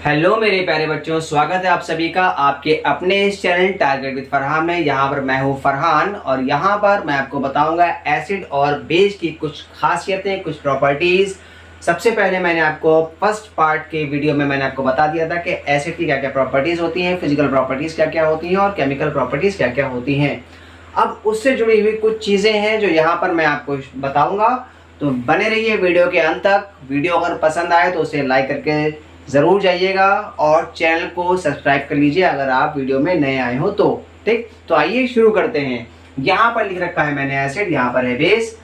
Hello मेरे प्यारे बच्चों, स्वागत है आप सभी का आपके अपने इस चैनल टारगेट विद फरहान में। यहाँ पर मैं हूँ फरहान और यहाँ पर मैं आपको बताऊंगा एसिड और बेस की कुछ खासियतें, कुछ प्रॉपर्टीज। सबसे पहले मैंने आपको फर्स्ट पार्ट के वीडियो में मैंने आपको बता दिया था कि एसिड की क्या क्या प्रॉपर्टीज होती हैं, फिजिकल प्रॉपर्टीज क्या क्या होती हैं और केमिकल प्रॉपर्टीज क्या क्या होती हैं। अब उससे जुड़ी हुई कुछ चीज़ें हैं जो यहाँ पर मैं आपको बताऊँगा, तो बने रहिए वीडियो के अंत तक। वीडियो अगर पसंद आए तो उसे लाइक करके ज़रूर जाइएगा और चैनल को सब्सक्राइब कर लीजिए अगर आप वीडियो में नए आए हो तो। ठीक, तो आइए शुरू करते हैं। यहाँ पर लिख रखा है मैंने एसिड, यहाँ पर है बेस।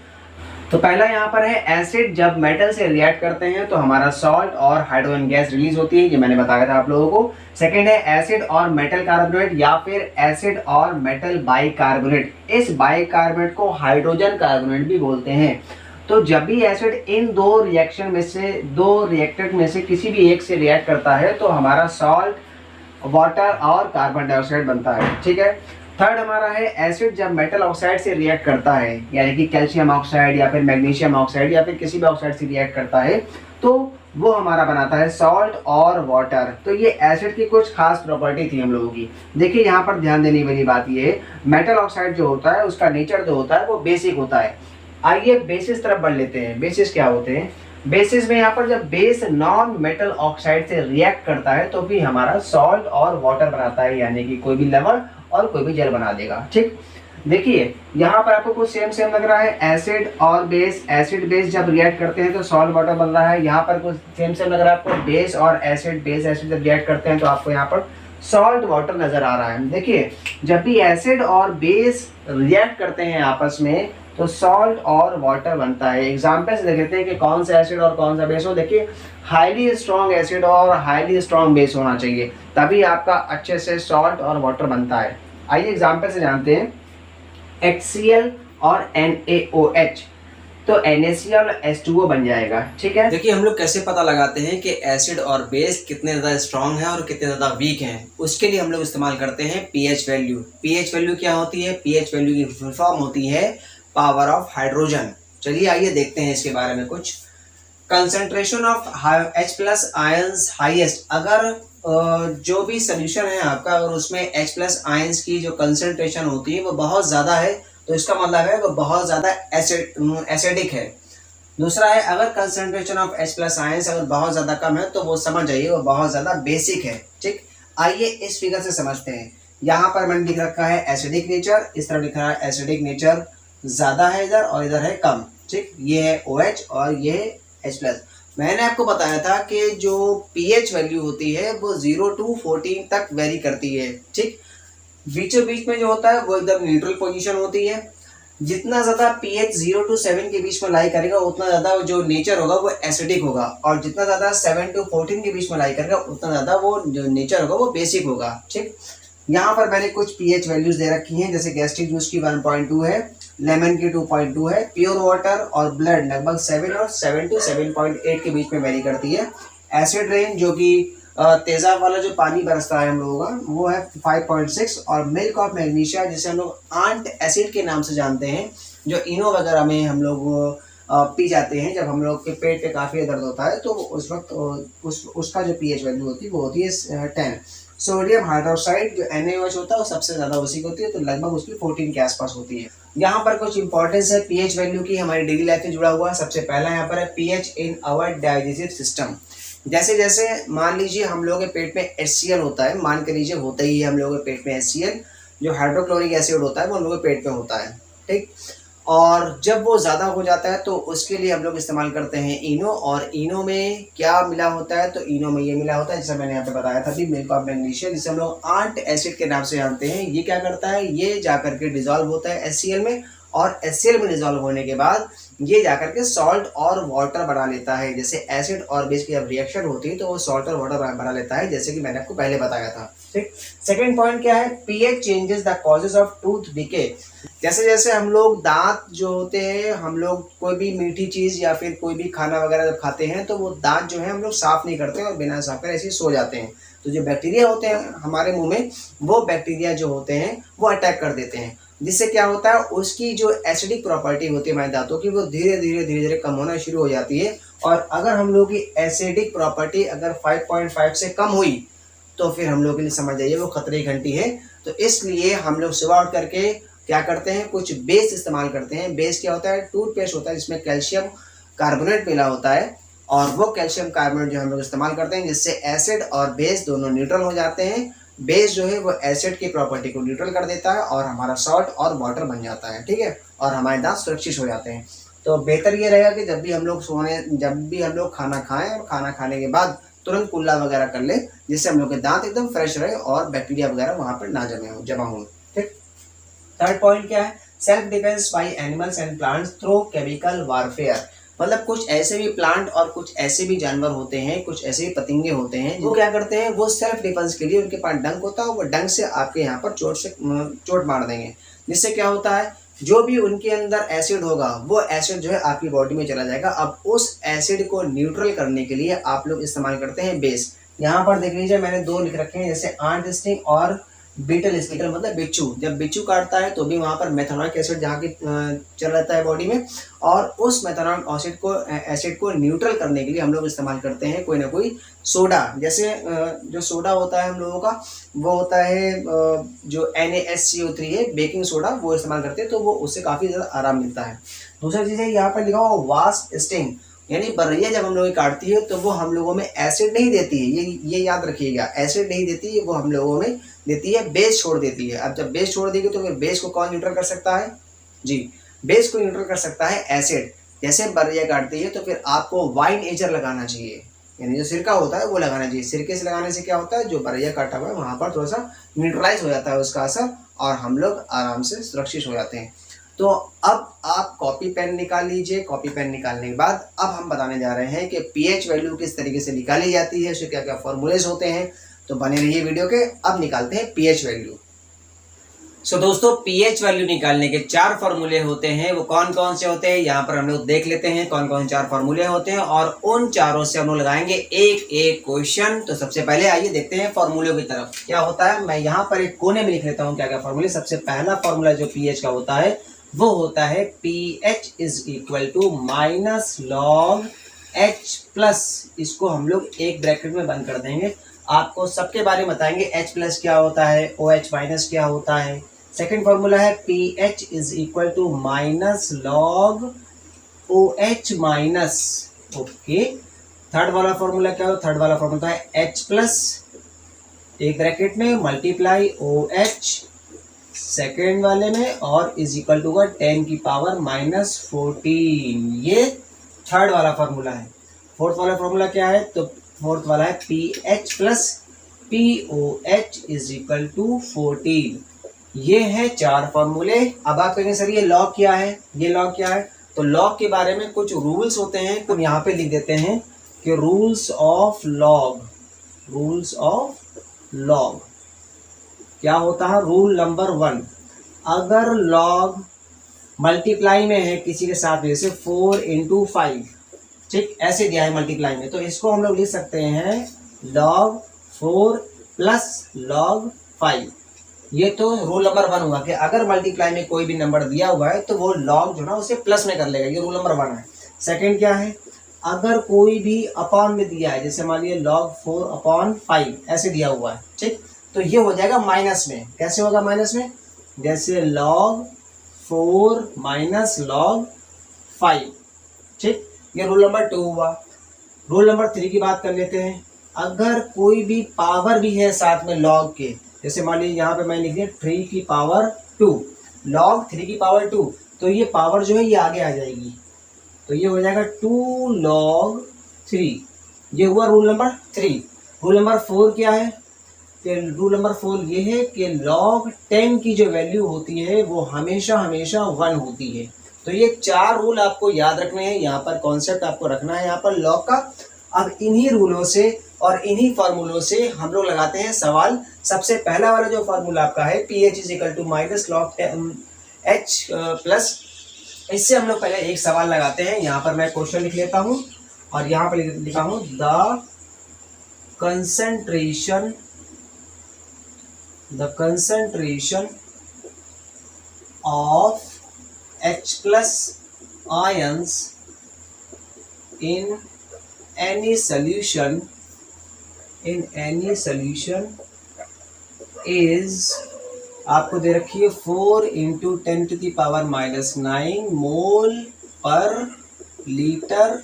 तो पहला यहाँ पर है एसिड जब मेटल से रिएक्ट करते हैं तो हमारा सॉल्ट और हाइड्रोजन गैस रिलीज होती है, ये मैंने बताया था आप लोगों को। सेकंड है एसिड और मेटल कार्बोनेट या फिर एसिड और मेटल बाइकार्बोनेट। इस बाइकार्बोनेट को हाइड्रोजन कार्बोनेट भी बोलते हैं। तो जब भी एसिड इन दो रिएक्टेंट में से किसी भी एक से रिएक्ट करता है तो हमारा सॉल्ट, वाटर और कार्बन डाइऑक्साइड बनता है। ठीक है। थर्ड हमारा है एसिड जब मेटल ऑक्साइड से रिएक्ट करता है, यानी कि कैल्शियम ऑक्साइड या फिर मैग्नीशियम ऑक्साइड या फिर किसी भी ऑक्साइड से रिएक्ट करता है तो वो हमारा बनाता है सॉल्ट और वाटर। तो ये एसिड की कुछ खास प्रॉपर्टी थी हम लोगों की। देखिए यहाँ पर ध्यान देने वाली बात ये है, मेटल ऑक्साइड जो होता है उसका नेचर जो होता है वो बेसिक होता है। आइए बेसिस तरफ बढ़ लेते हैं। बेसिस क्या होते हैं? बेसिस में यहाँ पर जब बेस नॉन मेटल ऑक्साइड से रिएक्ट करता है तो भी हमारा सॉल्ट और वाटर बनाता है, यानी कि कोई भी लवण और कोई भी जल बना देगा। ठीक, देखिए यहाँ पर आपको कुछ सेम सेम लग रहा है, एसिड और बेस। एसिड बेस जब रिएक्ट करते हैं तो सॉल्ट वाटर बन रहा है। यहाँ पर कुछ सेम सेम लग रहा है आपको, बेस और एसिड, बेस एसिड जब रिएक्ट करते हैं तो आपको यहाँ पर सॉल्ट वाटर नजर आ रहा है। देखिए जब भी एसिड और बेस रिएक्ट करते हैं आपस में तो सॉल्ट और वाटर बनता है। एग्जाम्पल से देखते हैं कि कौन सा एसिड और कौन सा बेस हो। देखिए हाईली स्ट्रॉन्ग एसिड और हाईली स्ट्रॉन्ग बेस होना चाहिए, तभी आपका अच्छे से सॉल्ट और वाटर बनता है। आइए एग्जाम्पल से जानते हैं। HCl और NaOH, तो NaCl और H2O बन जाएगा। ठीक है। देखिए हम लोग कैसे पता लगाते हैं कि एसिड और बेस कितने ज़्यादा स्ट्रांग है और कितने ज़्यादा वीक हैं। उसके लिए हम लोग इस्तेमाल करते हैं पीएच वैल्यू। पीएच वैल्यू क्या होती है? पीएच वैल्यू की फुल फॉर्म होती है पावर ऑफ हाइड्रोजन। चलिए आइए देखते हैं इसके बारे में कुछ। Concentration of H plus ions highest, अगर जो भी सोल्यूशन है आपका और उसमें H प्लस आयंस की जो कंसंट्रेशन होती है वो बहुत ज़्यादा है तो इसका मतलब है वो बहुत ज़्यादा एसिडिक है। दूसरा है अगर concentration of H plus ions अगर बहुत ज़्यादा कम है तो वो समझ जाइए वो बहुत ज़्यादा बेसिक है। ठीक, आइए इस फिगर से समझते हैं। यहाँ पर मैंने लिख रखा है एसिडिक नेचर, इस तरफ लिख रहा है एसिडिक नेचर ज़्यादा है इधर और इधर है कम। ठीक, ये है OH और ये है H प्लस। मैंने आपको बताया था कि जो pH वैल्यू होती है वो 0 to 14 तक वेरी करती है। ठीक, बीचों बीच में जो होता है वो एकदम न्यूट्रल पोजीशन होती है। जितना ज़्यादा pH 0 to 7 के बीच में लाई करेगा उतना ज़्यादा जो नेचर होगा वो एसिडिक होगा, और जितना ज़्यादा 7 to 14 के बीच में लाई करेगा उतना ज़्यादा वो जो नेचर होगा वो बेसिक होगा। ठीक, यहाँ पर मैंने कुछ pH वैल्यूज दे रखी हैं, जैसे गैस्ट्रिक जूस की 1.2 है, लेमन की 2.2 है, प्योर वाटर और ब्लड लगभग 7 और 7 to 7.8 के बीच में वेरी करती है। एसिड रेन जो कि तेजाब वाला जो पानी बरसता है हम लोगों का वो है 5.6, और मिल्क ऑफ मैग्नीशिया जिसे हम लोग आंट एसिड के नाम से जानते हैं, जो इनो वगैरह में हम लोग पी जाते हैं जब हम लोग के पेट पे काफ़ी दर्द होता है तो उस वक्त उसका जो pH वैल्यू होती है वो होती है 10। सोडियम हाइड्रोक्साइड जो NaOH होता है वो सबसे ज़्यादा उसी की होती है, तो लगभग उसकी 14 के आसपास होती है। यहाँ पर कुछ इंपॉर्टेंस है pH वैल्यू की, हमारी डेली लाइफ से जुड़ा हुआ। सबसे पहला यहाँ पर है pH in our digestive system. जैसे जैसे मान लीजिए हम लोगों के पेट में HCl होता है, मान के लीजिए होता ही है हम लोगों के पेट में HCl, जो हाइड्रोक्लोरिक एसिड होता है वो हम लोगों के पेट में होता है। ठीक, और जब वो ज़्यादा हो जाता है तो उसके लिए हम लोग इस्तेमाल करते हैं इनो, और इनो में क्या मिला होता है? तो इनो में ये मिला होता है जैसे मैंने यहाँ पे बताया था, मिल्क ऑफ मैग्नीशिया जिसे हम लोग आंट एसिड के नाम से जानते हैं। ये क्या करता है? ये जाकर के डिजॉल्व होता है HCl में, और HCl में डिजॉल्व होने के बाद ये जाकर के सॉल्ट और वाटर बना लेता है। जैसे एसिड और बेस की जब रिएक्शन होती है तो वो सॉल्ट और वाटर बना लेता है, जैसे कि मैंने आपको पहले बताया था। ठीक, सेकेंड पॉइंट क्या है? pH changes the causes of tooth decay. जैसे जैसे हम लोग दांत जो होते हैं, हम लोग कोई भी मीठी चीज़ या फिर कोई भी खाना वगैरह जब खाते हैं तो वो दांत जो है हम लोग साफ़ नहीं करते और बिना साफ कर ऐसे ही सो जाते हैं, तो जो बैक्टीरिया होते हैं हमारे मुंह में वो बैक्टीरिया जो होते हैं वो अटैक कर देते हैं, जिससे क्या होता है उसकी जो एसिडिक प्रॉपर्टी होती है हमारे दांतों की वो धीरे धीरे कम होना शुरू हो जाती है, और अगर हम लोग की एसिडिक प्रॉपर्टी अगर 5.5 से कम हुई तो फिर हम लोग के लिए समझ जाइए वो खतरे की घंटी है। तो इसलिए हम लोग सुबह उठ करके क्या करते हैं, कुछ बेस इस्तेमाल करते हैं। बेस क्या होता है, टूथपेस्ट होता है जिसमें कैल्शियम कार्बोनेट मिला होता है, और वो कैल्शियम कार्बोनेट जो हम लोग इस्तेमाल करते हैं जिससे एसिड और बेस दोनों न्यूट्रल हो जाते हैं। बेस जो है वो एसिड की प्रॉपर्टी को न्यूट्रल कर देता है और हमारा सॉल्ट और वाटर बन जाता है, ठीक है, और हमारे दांत सुरक्षित हो जाते हैं। तो बेहतर ये रहेगा कि जब भी हम लोग खाना खाएं और खाना खाने के बाद तुरंत कुल्ला वगैरह कर ले, जिससे हम लोग के दांत एकदम फ्रेश रहे और बैक्टीरिया वगैरह वहां पर ना जमा हो। ठीक। थर्ड पॉइंट क्या है, self defence by animals and plants through chemical warfare. मतलब कुछ ऐसे भी प्लांट और कुछ ऐसे भी जानवर होते हैं, कुछ ऐसे भी पतंगे होते हैं वो क्या करते हैं, वो सेल्फ डिफेंस के लिए उनके पास डंक होता है, वो डंक से आपके यहाँ पर चोट मार देंगे। जिससे क्या होता है, जो भी उनके अंदर एसिड होगा वो एसिड जो है आपकी बॉडी में चला जाएगा। अब उस एसिड को न्यूट्रल करने के लिए आप लोग इस्तेमाल करते हैं बेस। यहाँ पर देख लीजिए मैंने 2 लिख रखे हैं, जैसे आंट स्टिंग और बीटल स्टिंग, मतलब बिच्छू। जब बिच्छू काटता है तो भी वहाँ पर मेथनॉइक एसिड जहाँ की चल रहता है बॉडी में, और उस मेथनॉइक एसिड को न्यूट्रल करने के लिए हम लोग इस्तेमाल करते हैं कोई ना कोई सोडा। जैसे जो सोडा होता है हम लोगों का वो होता है जो NaSCO3 है, बेकिंग सोडा, वो इस्तेमाल करते हैं तो वो उससे काफ़ी ज़्यादा आराम मिलता है। दूसरा चीज़ है यहाँ पर लिखा हुआ वास्प स्टिंग, यानी बर्रैया जब हम लोग काटती है तो वो हम लोगों में एसिड नहीं देती है, ये याद रखिएगा, एसिड नहीं देती है, वो हम लोगों में देती है बेस छोड़ देती है। अब जब बेस छोड़ देगी तो फिर बेस को कौन न्यूट्रल कर सकता है जी, बेस को न्यूट्रल कर सकता है एसिड। जैसे बर्रैया काटती है तो फिर आपको वाइन एजर लगाना चाहिए, यानी जो सिरका होता है वो लगाना चाहिए। सिरके से लगाने से क्या होता है, जो बर्रैया काटा हुआ है वहाँ पर थोड़ा सा न्यूट्रलाइज हो जाता है उसका असर, और हम लोग आराम से सुरक्षित हो जाते हैं। तो अब आप कॉपी पेन निकाल लीजिए। कॉपी पेन निकालने के बाद अब हम बताने जा रहे हैं कि पीएच वैल्यू किस तरीके से निकाली जाती है, उसके क्या क्या फॉर्मूलेज होते हैं। तो बने रहिए वीडियो के, अब निकालते हैं पीएच वैल्यू। सो दोस्तों, पीएच वैल्यू निकालने के 4 फॉर्मूले होते हैं। वो कौन कौन से होते हैं यहाँ पर हम लोग देख लेते हैं, कौन कौन 4 फॉर्मूले होते हैं, और उन चारों से हम लोग लगाएंगे एक एक क्वेश्चन। तो सबसे पहले आइए देखते हैं फॉर्मूले की तरफ। क्या होता है, मैं यहाँ पर एक कोने में लिख लेता हूँ क्या क्या फॉर्मूले। सबसे पहला फॉर्मूला जो पीएच का होता है वो होता है pH is equal to minus log H plus, इसको हम लोग एक ब्रैकेट में बंद कर देंगे। आपको सबके बारे में बताएंगे, H प्लस क्या होता है, OH माइनस क्या होता है। सेकेंड फॉर्मूला है pH is equal to minus log OH minus, okay. Third वाला फॉर्मूला क्या होता है, थर्ड वाला फॉर्मूला है H प्लस एक ब्रैकेट में मल्टीप्लाई OH सेकेंड वाले में, और इज इक्वल टू 10 की पावर -14। ये थर्ड वाला फॉर्मूला है। फोर्थ वाला फॉर्मूला क्या है, तो फोर्थ वाला है pH plus POH is equal to 14। ये है 4 फॉर्मूले। अब आप कहेंगे सर ये लॉग क्या है, ये लॉग क्या है, तो लॉग के बारे में कुछ रूल्स होते हैं, तो यहाँ पे लिख देते हैं कि rules of log. Rules of log क्या होता है, रूल नंबर 1, अगर लॉग मल्टीप्लाई में है किसी के साथ, जैसे 4 × 5, ठीक, ऐसे दिया है मल्टीप्लाई में, तो इसको हम लोग लिख सकते हैं log 4 प्लस log 5। ये तो रूल नंबर 1 हुआ कि अगर मल्टीप्लाई में कोई भी नंबर दिया हुआ है तो वो log जो ना उसे प्लस में कर लेगा, ये रूल नंबर 1 है। सेकंड क्या है, अगर कोई भी अपॉन में दिया है, जैसे मान लीजिए log 4/5 ऐसे दिया हुआ है, ठीक, तो ये हो जाएगा माइनस में। कैसे होगा माइनस में, जैसे log 4 माइनस log 5, ठीक, ये रूल नंबर 2 हुआ। रूल नंबर 3 की बात कर लेते हैं, अगर कोई भी पावर भी है साथ में log के, जैसे मान लीजिए यहाँ पे मैं लिख दिया 3 की पावर 2, log 3 की पावर 2, तो ये पावर जो है ये आगे आ जाएगी, तो ये हो जाएगा 2 log 3। ये हुआ रूल नंबर 3। रूल नंबर 4 क्या है, रूल नंबर 4 ये है कि log 10 की जो वैल्यू होती है वो हमेशा हमेशा 1 होती है। तो ये 4 रूल आपको याद रखने हैं, यहाँ पर कॉन्सेप्ट आपको रखना है यहाँ पर लॉग का। अब इन्हीं रूलों से और इन्हीं फार्मूलों से हम लोग लगाते हैं सवाल। सबसे पहला वाला जो फार्मूला आपका है pH is equal to minus log H plus, इससे हम लोग पहले एक सवाल लगाते हैं। यहाँ पर मैं क्वेश्चन लिख लेता हूँ और यहाँ पर लिखा हूँ the concentration of H plus ions in any solution is, आपको दे रखी है 4 इंटू 10⁻⁹ मोल पर litre,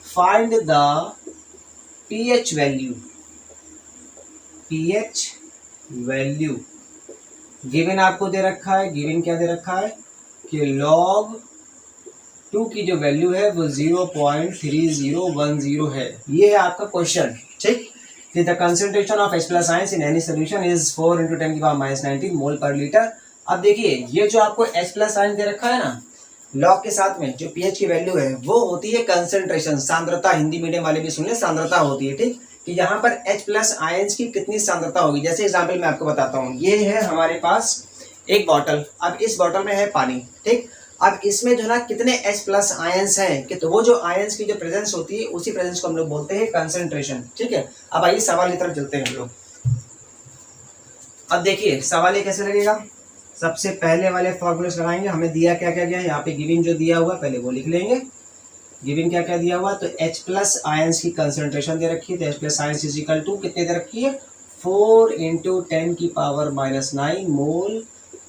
find the pH value. Given आपको दे रखा है, गिवन क्या दे रखा है कि log 2 की जो वैल्यू है वो 0.3010 है। ये है आपका क्वेश्चन, ठीक। The concentration of H+ ions in any solution is 4 into 10⁻⁻19 मोल पर लीटर। अब देखिए ये जो आपको H+ आयंस दे रखा है ना, लॉग के साथ में जो pH की वैल्यू है वो होती है कंसंट्रेशन, सांद्रता। हिंदी मीडियम वाले भी सुन ले, सांद्रता होती है, ठीक। कि यहाँ पर H+ आयंस की कितनी सांद्रता होगी। जैसे एग्जांपल मैं आपको बताता हूँ, ये है हमारे पास एक बॉटल, अब इस बॉटल में है पानी, ठीक। अब इसमें जो ना कितने H+ आयंस हैं, कि तो वो जो आयंस की जो प्रेजेंस होती है उसी प्रेजेंस को हम लोग बोलते हैं कंसंट्रेशन, ठीक है। अब आइए सवाल की तरफ चलते हैं हम लोग। अब देखिए सवाल ये कैसे लगेगा। सबसे पहले वाले फॉर्मूले लगाएंगे। हमें दिया क्या क्या गया है, यहाँ पे गिवन जो दिया हुआ पहले वो लिख लेंगे। गिवन क्या क्या दिया हुआ, तो H+ आयंस की कंसंट्रेशन दे रखी है, तो H+ ions is equal to कितने दे रखी है, 4 इंटू 10⁻⁹ मोल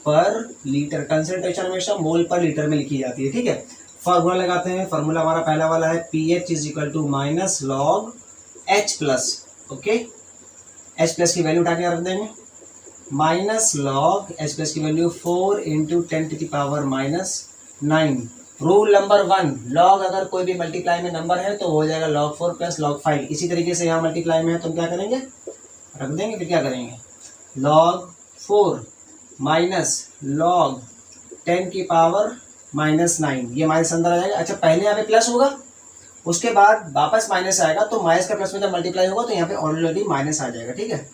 पर लीटर। कंसंट्रेशन हमेशा मोल पर लीटर में लिखी जाती है, ठीक है। फॉर्मूला लगाते हैं। फॉर्मूला हमारा पहला वाला है pH is equal to minus log H+, okay. H+ की वैल्यू उठा के रख देंगे, माइनस लॉग H+ की value 4 into 10⁻⁹। Rule number 1, log अगर कोई भी मल्टीप्लाई में नंबर है तो हो जाएगा log 4 प्लस log 5। इसी तरीके से यहाँ मल्टीप्लाई में है तो हम क्या करेंगे, रख देंगे, फिर क्या करेंगे, log 4 माइनस log 10⁻⁹ ये माइनस अंदर आ जाएगा। अच्छा पहले यहाँ पे प्लस होगा, उसके बाद वापस माइनस आएगा, तो माइनस का प्लस में जब मल्टीप्लाई होगा तो यहाँ पे ऑलरेडी माइनस आ जाएगा, ठीक है।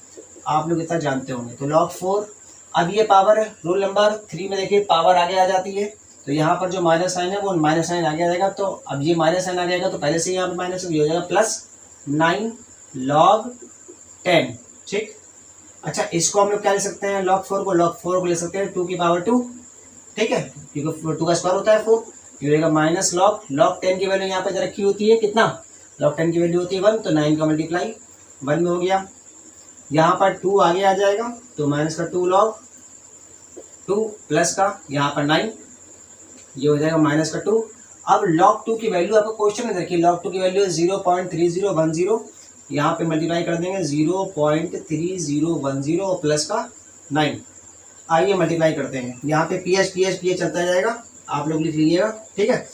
आप लोग इतना जानते होंगे। तो log 4, अब ये पावर है। रूल नंबर 3 में देखिए पावर आगे आ जाती है, तो यहाँ पर जो माइनस साइन है वो माइनस साइन आगे आ जाएगा। तो अब ये माइनस साइन आ जाएगा तो पहले से यहाँ पे माइनस हो जाएगा, +9 log 10, ठीक। अच्छा इसको हम लोग क्या ले सकते हैं, log 4 को ले सकते हैं 2 की पावर 2, ठीक है, क्योंकि 2 का स्क्वायर होता है 4। ये रहेगा माइनस log 10 की वैल्यू यहाँ पे रखी होती है कितना, log 10 की वैल्यू होती है 1, तो 9 का मल्टीप्लाई 1 में हो गया। यहाँ पर 2 आगे आ जाएगा तो माइनस का 2 log 2 प्लस का यहाँ पर 9, ये हो जाएगा माइनस का 2। अब log 2 की वैल्यू आपको क्वेश्चन में देखिए, log 2 की वैल्यू 0.3010, यहाँ पे मल्टीप्लाई कर देंगे 0.3010 और प्लस का 9। आइए मल्टीप्लाई करते हैं। यहाँ पे pH चलता जाएगा, आप लोग लिख लीजिएगा, ठीक है।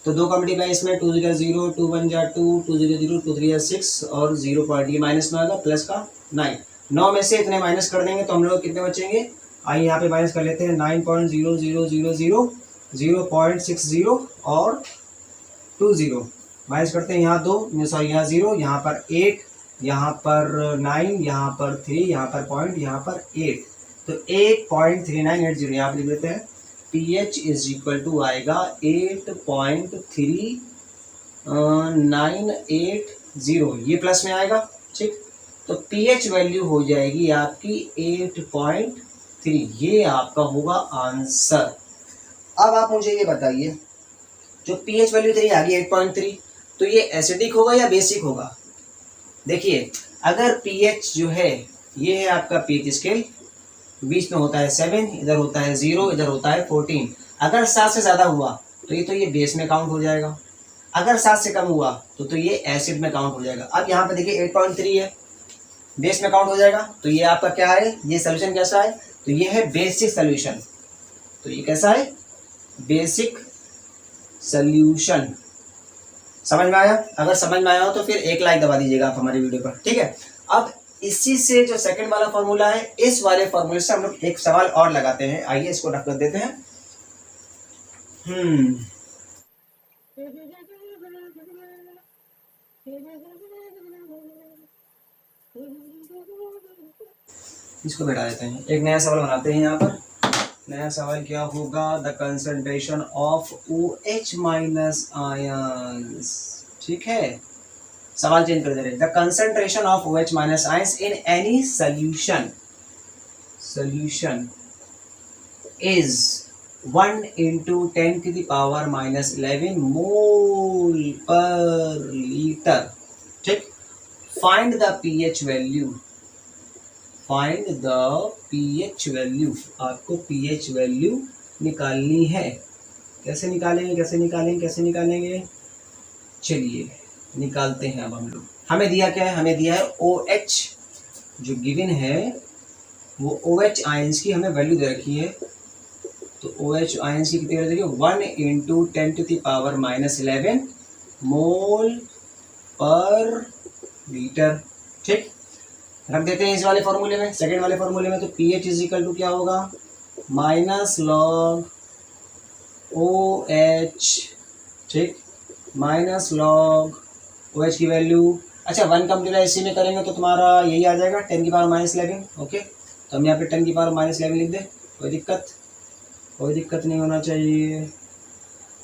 तो 2 का मल्टीप्लाई इसमें 2 0 0, 2 1 2, 2 0 0, 2 3 6 और 0 पॉइंट, ये माइनस में आएगा, प्लस का 9। 9 में से इतने माइनस कर देंगे तो हम लोग कितने बचेंगे, आइए यहाँ पे माइनस कर लेते हैं 9.0000, 0.60 और 20 माइनस करते हैं। यहाँ 2 सॉरी यहाँ 0, यहाँ पर 8, यहाँ पर 9, यहाँ पर 3, यहाँ पर पॉइंट, यहाँ पर 8, तो 8.3980 यहाँ पर लिख देते हैं। pH इज इक्वल टू आएगा 8.3980, ये प्लस में आएगा, ठीक। तो pH वैल्यू हो जाएगी आपकी 8.3, ये आपका होगा आंसर। अब आप मुझे ये बताइए, जो pH वैल्यू तेरी आ गई 8.3, तो ये एसिडिक होगा या बेसिक होगा। देखिए अगर pH जो है ये है आपका pH स्केल, बीच में होता है 7, इधर होता है 0, इधर होता है 14। अगर 7 से ज़्यादा हुआ तो ये बेस में काउंट हो जाएगा, अगर 7 से कम हुआ तो ये एसिड में काउंट हो जाएगा। अब यहाँ पे देखिए 8.3 है, बेस में काउंट हो जाएगा, तो ये आपका क्या है, ये सोल्यूशन कैसा है, तो ये है बेसिक सोल्यूशन। तो ये कैसा है, बेसिक सोल्यूशन। समझ में आया? अगर समझ में आया हो तो फिर एक लाइक दबा दीजिएगा आप हमारी वीडियो पर, ठीक है। अब इसी से जो सेकंड वाला फॉर्मूला है, इस वाले फॉर्मूले से हम लोग एक सवाल और लगाते हैं। आइए इसको रख कर देते हैं। इसको बैठा देते हैं, एक नया सवाल बनाते हैं। यहाँ पर नया सवाल क्या होगा, the concentration of OH minus ions, ठीक है। सवाल चेंज कर दे रहे, the concentration of OH minus ions in any solution is 1 into 10⁻⁻11 मोल पर litre. Find the pH value, find the pH value, आपको पीएच वैल्यू निकालनी है। कैसे निकालेंगे, कैसे निकालेंगे, कैसे निकालेंगे, चलिए निकालते हैं। अब हम लोग, हमें दिया क्या है, हमें दिया है OH, जो गिवन है वो OH आयंस की हमें वैल्यू दे रखी है। तो OH आयंस की कितनी वैल्यू देखिए, 1 × 10⁻11 मोल पर लीटर। ठीक, रख देते हैं इस वाले फॉर्मूले में, सेकेंड वाले फॉर्मूले में। तो pH इज इक्वल टू क्या होगा, माइनस लॉग OH, ठीक, माइनस लॉग OH की वैल्यू। अच्छा 1 का मल्टीप्लाई इसी में करेंगे तो तुम्हारा यही आ जाएगा 10⁻11। ओके, तो हम यहाँ पे 10⁻11 लिख दें, कोई दिक्कत नहीं होना चाहिए।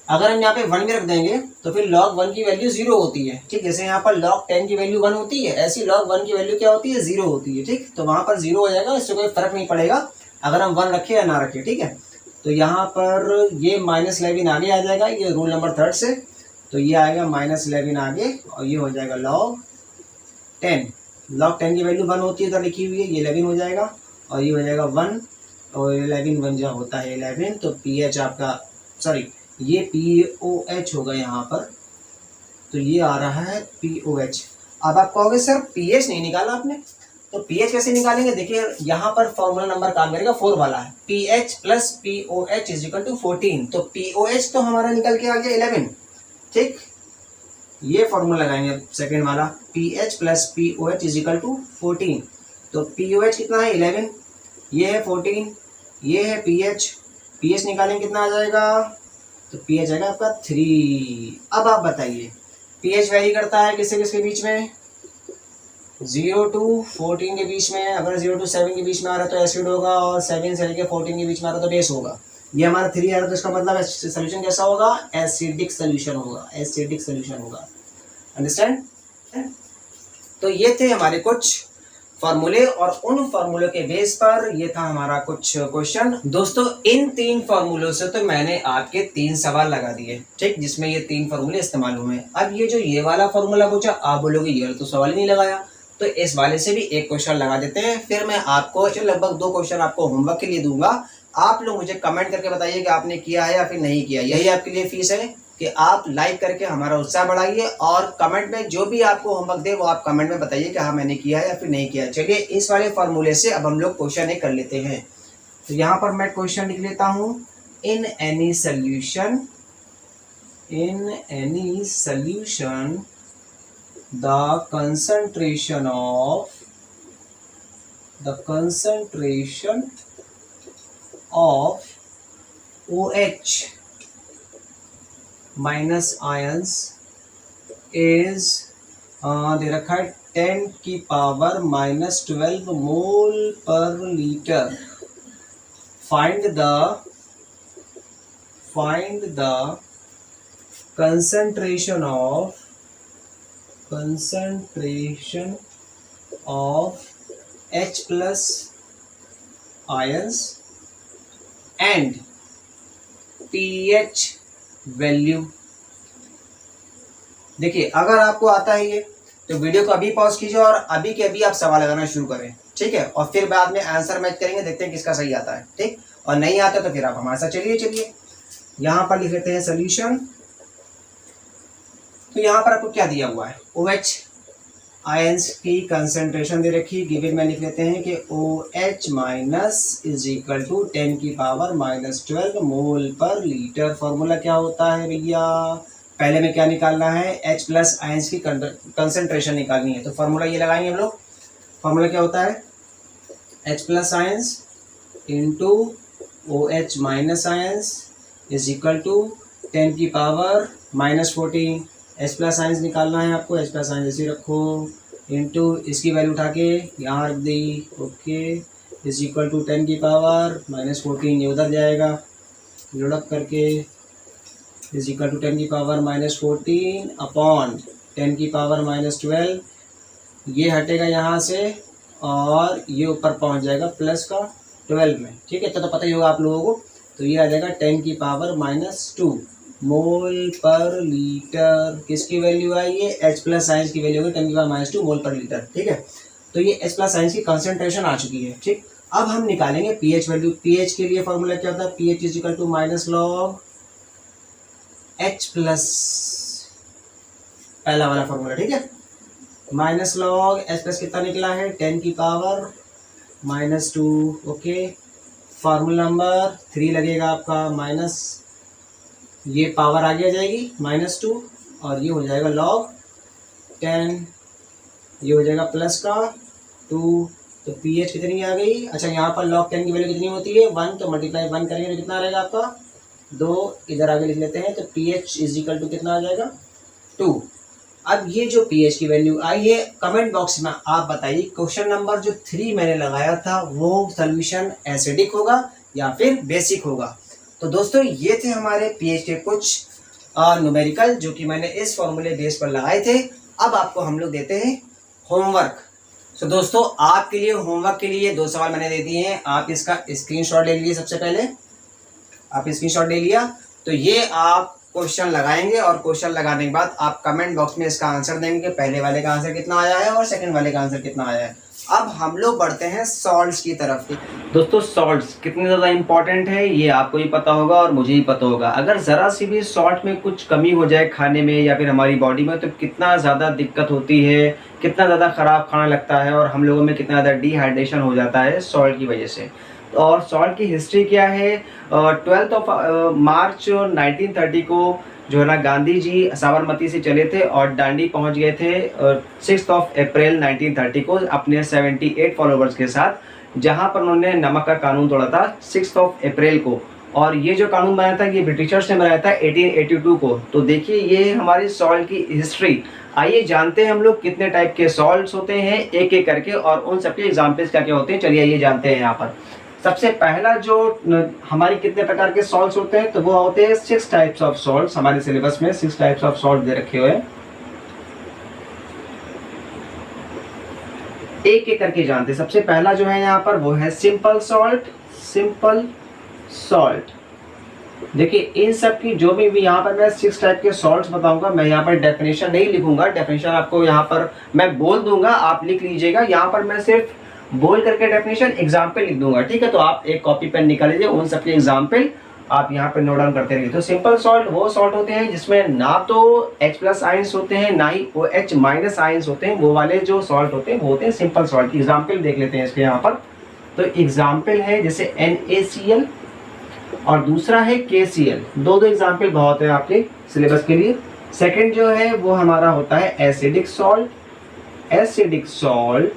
अगर हम यहाँ पे 1 में रख देंगे तो फिर log 1 की वैल्यू 0 होती है। ठीक, जैसे यहाँ पर log 10 की वैल्यू 1 होती है, ऐसी log 1 की वैल्यू क्या होती है, 0 होती है। ठीक, तो वहाँ पर 0 हो जाएगा, इससे कोई फर्क नहीं पड़ेगा अगर हम 1 रखें या ना रखें। ठीक है, तो यहाँ पर ये -11 आगे आ जाएगा, ये रूल नंबर 3 से। तो ये आएगा -11 आगे और ये हो जाएगा log 10। log 10 की वैल्यू 1 होती है, तो लिखी हुई है, ये 11 हो जाएगा और ये हो जाएगा 1 और 11 1 जहाँ होता है 11। तो pH आपका, सॉरी ये POH होगा यहाँ पर, तो ये आ रहा है POH। अब आप कहोगे सर pH नहीं निकाला आपने, तो pH कैसे निकालेंगे, देखिए यहाँ पर फॉर्मूला नंबर काम करेगा 4 वाला है, pH + POH = 14। तो POH तो हमारा निकल के आ गया 11। ठीक, ये फॉर्मूला लगाएंगे सेकेंड वाला, pH + POH = 14। तो POH कितना है 11, ये है 14, ये है pH निकालेंगे कितना आ जाएगा, तो pH आएगा आपका 3। अब आप बताइए pH वैरी करता है किससे किसके बीच में, 0 to 14 के बीच में। अगर 0 to 7 के बीच में आ रहा है तो एसिड होगा, और 7 से लेकर 14 के बीच में आ रहा है तो बेस होगा। ये हमारा 3 आ रहा है, तो इसका मतलब सोल्यूशन कैसा होगा, एसिडिक सोल्यूशन होगा, एसिडिक सोल्यूशन होगा। अंडरस्टैंड। तो ये थे हमारे कुछ फॉर्मूले, और उन फॉर्मूलों के बेस पर ये था हमारा कुछ क्वेश्चन। दोस्तों इन 3 फॉर्मूलों से तो मैंने आपके 3 सवाल लगा दिए, ठीक, जिसमें ये 3 फॉर्मूले इस्तेमाल हुए। अब ये जो ये वाला फॉर्मूला पूछा, आप बोलोगे ये तो सवाल ही नहीं लगाया, तो इस वाले से भी एक क्वेश्चन लगा देते हैं। फिर मैं आपको लगभग 2 क्वेश्चन आपको होमवर्क के लिए दूंगा। आप लोग मुझे कमेंट करके बताइए कि आपने किया है या फिर नहीं किया। यही आपके लिए फीस है कि आप लाइक करके हमारा उत्साह बढ़ाइए, और कमेंट में जो भी आपको होमवर्क दे वो आप कमेंट में बताइए कि हाँ मैंने किया है या फिर नहीं किया। चलिए इस वाले फॉर्मूले से अब हम लोग क्वेश्चन एक कर लेते हैं। तो यहाँ पर मैं क्वेश्चन लिख लेता हूँ, in any solution the concentration of OH minus ions is they रखा है 10⁻12 मोल पर litre. Find the concentration of H+ ions and pH value. देखिए अगर आपको आता है ये, तो वीडियो को अभी पॉज कीजिए और अभी के अभी आप सवाल लगाना शुरू करें, ठीक है, और फिर बाद में आंसर मैच करेंगे, देखते हैं किसका सही आता है। ठीक, और नहीं आता तो फिर आप हमारे साथ चलिए यहाँ पर लिख लेते हैं सोल्यूशन। तो यहाँ पर आपको क्या दिया हुआ है, OH आयंस की कंसंट्रेशन दे रखी, गिवन में लिख लेते हैं कि OH- = 10⁻12 मोल पर लीटर। फॉर्मूला क्या होता है भैया, पहले में क्या निकालना है, H+ आयंस की कंसंट्रेशन निकालनी है। तो फॉर्मूला ये लगाएंगे हम लोग। फॉर्मूला क्या होता है, H+ ions into OH- ions = 10⁻14। H+ ions निकालना है आपको, H+ आयंस ऐसे रखो, इंटू इसकी वैल्यू उठा के यहाँ रख दी, ओके, = 10⁻14। ये उधर जाएगा, जोड़क करके = 10⁻14 अपॉन 10⁻12। ये हटेगा यहाँ से और ये ऊपर पहुँच जाएगा प्लस का 12 में। ठीक है, तो पता ही होगा आप लोगों को। तो ये आ जाएगा 10⁻2 मोल पर लीटर किसकी वैल्यू आई है, H प्लस आयंस की वैल्यू होगी 10⁻⁻² मोल पर लीटर। ठीक है, तो ये H प्लस आयंस की कंसंट्रेशन आ चुकी है। ठीक, अब हम निकालेंगे पीएच वैल्यू। पीएच के लिए फॉर्मूला क्या होता है, pH is equal to minus log H plus, पहला वाला फॉर्मूला। ठीक है, माइनस लॉग H प्लस कितना निकला है 10⁻⁻²। ओके, फार्मूला नंबर 3 लगेगा आपका माइनस, ये पावर आगे आ जाएगी -2 और ये हो जाएगा log 10, ये हो जाएगा प्लस का 2। तो पीएच कितनी आ गई, अच्छा यहाँ पर log 10 की वैल्यू कितनी होती है 1, तो मल्टीप्लाई 1 करेंगे तो कितना रहेगा आपका 2, इधर आगे लिख लेते हैं। तो pH इज इक्वल टू कितना आ जाएगा 2। अब ये जो pH की वैल्यू आई है, कमेंट बॉक्स में आप बताइए क्वेश्चन नंबर जो 3 मैंने लगाया था वो सोल्यूशन एसिडिक होगा या फिर बेसिक होगा। तो दोस्तों ये थे हमारे pH के कुछ न्यूमेरिकल जो कि मैंने इस फॉर्मूले बेस पर लगाए थे। अब आपको हम लोग देते हैं होमवर्क। तो दोस्तों आपके लिए होमवर्क के लिए 2 सवाल मैंने दे दिए हैं, आप इसका स्क्रीनशॉट ले लीजिए। सबसे पहले आप स्क्रीनशॉट ले लिया तो ये आप क्वेश्चन लगाएंगे और क्वेश्चन लगाने के बाद आप कमेंट बॉक्स में इसका आंसर देंगे कि पहले वाले का आंसर कितना आया है और सेकंड वाले का आंसर कितना आया है। अब हम लोग बढ़ते हैं सॉल्ट्स की तरफ। दोस्तों सॉल्ट्स कितने ज़्यादा इंपॉर्टेंट है ये आपको ही पता होगा और मुझे ही पता होगा। अगर ज़रा सी भी सॉल्ट में कुछ कमी हो जाए खाने में या फिर हमारी बॉडी में तो कितना ज़्यादा दिक्कत होती है, कितना ज़्यादा ख़राब खाना लगता है और हम लोगों में कितना ज़्यादा डिहाइड्रेशन हो जाता है सॉल्ट की वजह से। और सॉल्ट की हिस्ट्री क्या है, 12 मार्च 1930 को जो है ना गांधी जी साबरमती से चले थे और दांडी पहुंच गए थे 6 अप्रैल 1930 को अपने 78 फॉलोवर्स के साथ, जहां पर उन्होंने नमक का कानून तोड़ा था 6 अप्रैल को। और ये जो कानून बनाया था ये ब्रिटिशर्स ने बनाया था 1882 को। तो देखिए ये हमारी सॉल्ट की हिस्ट्री। आइए जानते हैं हम लोग कितने टाइप के सॉल्ट्स होते हैं एक एक करके और उन सबके एग्जाम्पल्स क्या क्या होते हैं। चलिए ये जानते हैं। यहाँ पर सबसे पहला जो हमारी कितने प्रकार के सॉल्ट्स होते हैं तो वो होते हैं 6 टाइप्स ऑफ सॉल्ट्स। हमारे सिलेबस में 6 टाइप्स ऑफ सॉल्ट दे रखे हुए हैं, एक एक करके जानते हैं। सबसे पहला जो है यहाँ पर वो है सिंपल सॉल्ट। सिंपल सॉल्ट देखिए इन सब की जो भी यहाँ पर मैं 6 टाइप के सॉल्ट्स बताऊंगा, मैं यहाँ पर डेफिनेशन नहीं लिखूंगा, डेफिनेशन आपको यहाँ पर मैं बोल दूंगा, आप लिख लीजिएगा। यहाँ पर मैं सिर्फ बोल करके डेफिनेशन एग्जाम्पल लिख दूंगा। ठीक है, तो आप एक कॉपी पेन निकाल लीजिए, उन सबके एग्जाम्पल आप यहाँ पर नोट डाउन करते रहिए। तो सिंपल सॉल्ट वो सॉल्ट होते हैं जिसमें ना तो H प्लस आयंस होते हैं ना ही OH माइनस आयंस होते हैं। वो वाले जो सॉल्ट होते हैं वो होते हैं सिंपल सॉल्ट। एग्जाम्पल देख लेते हैं इसके यहाँ पर। तो एग्जाम्पल है जैसे NaCl और दूसरा है KCl। दो एग्जाम्पल बहुत है आपके सिलेबस के लिए। सेकंड जो है वो हमारा होता है acidic salt. Acidic salt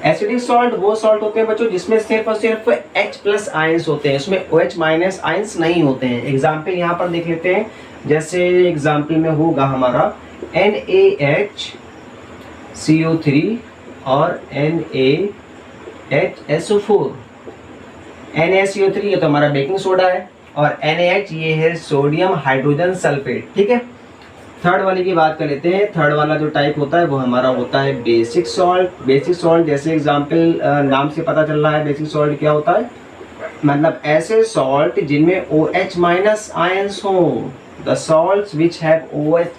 acidic salt वो सॉल्ट होते हैं बच्चों जिसमें सिर्फ और सिर्फ H प्लस आयंस होते हैं, इसमें OH माइनस आयंस नहीं होते हैं। एग्जाम्पल यहाँ पर देख लेते हैं। जैसे एग्जाम्पल में होगा हमारा NaHCO3 और NaHSO4। NaCO3 ये तो हमारा बेकिंग सोडा है और NaH ये है सोडियम हाइड्रोजन सल्फेट। ठीक है, थर्ड वाले की बात कर लेते हैं। थर्ड वाला जो टाइप होता है वो हमारा होता है बेसिक सॉल्ट। बेसिक सॉल्ट जैसे एग्जाम्पल नाम से पता चल रहा है बेसिक सॉल्ट क्या होता है, मतलब ऐसे सॉल्ट जिनमें OH माइनस आयंस हो। The salts which have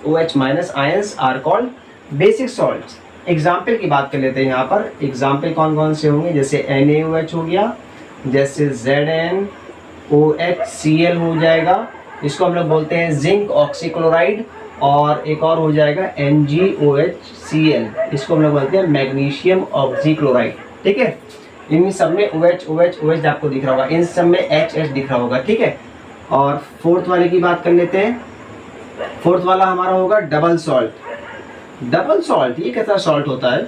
OH minus ions are called basic salts. Example की बात कर लेते हैं। यहाँ पर एग्जाम्पल कौन कौन से होंगे, जैसे NaOH हो गया, जैसे ZnOHCl हो जाएगा, इसको हम लोग बोलते हैं जिंक ऑक्सीक्लोराइड, और एक और हो जाएगा MgOHCl, इसको हम लोग बोलते हैं मैग्नीशियम ऑक्सीक्लोराइड। ठीक है, इन सब में OH आपको दिख रहा होगा, इन सब में HH दिख रहा होगा। ठीक है, और फोर्थ वाले की बात कर लेते हैं। फोर्थ वाला हमारा होगा डबल सॉल्ट। डबल सॉल्ट ये कैसा सॉल्ट होता है,